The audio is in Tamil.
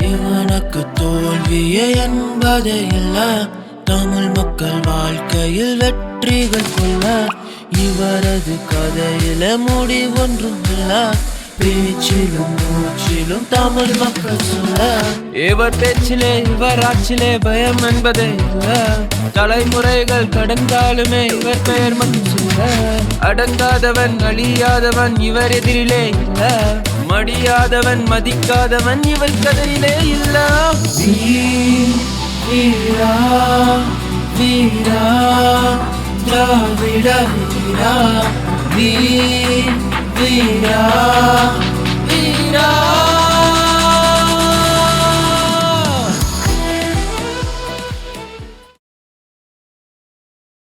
இவனுக்கு தோல்வியே என்பதே இல்ல, தமிழ் மக்கள் வாழ்க்கையில் வெற்றிகள் கொள்ள. இவரது கதையில முடிவொன்றும் இல்ல, பேச்சிலும் மூச்சிலும் தமிழ் மக்கள் சொல்ல. இவர் பேச்சிலே இவர் ஆட்சிலே பயம் என்பதே இல்ல, தலைமுறைகள் கடந்தாலுமே இவர் பெயர் மட்டும் சொல்ல. அடங்காதவன் அழியாதவன் இவர் எதிரிலே இல்ல, மடியாதவன் மதிக்காதவன் இவர் கதையிலே இல்ல. வீரா வீரா திராவிட வீரா, வீரா வீரா.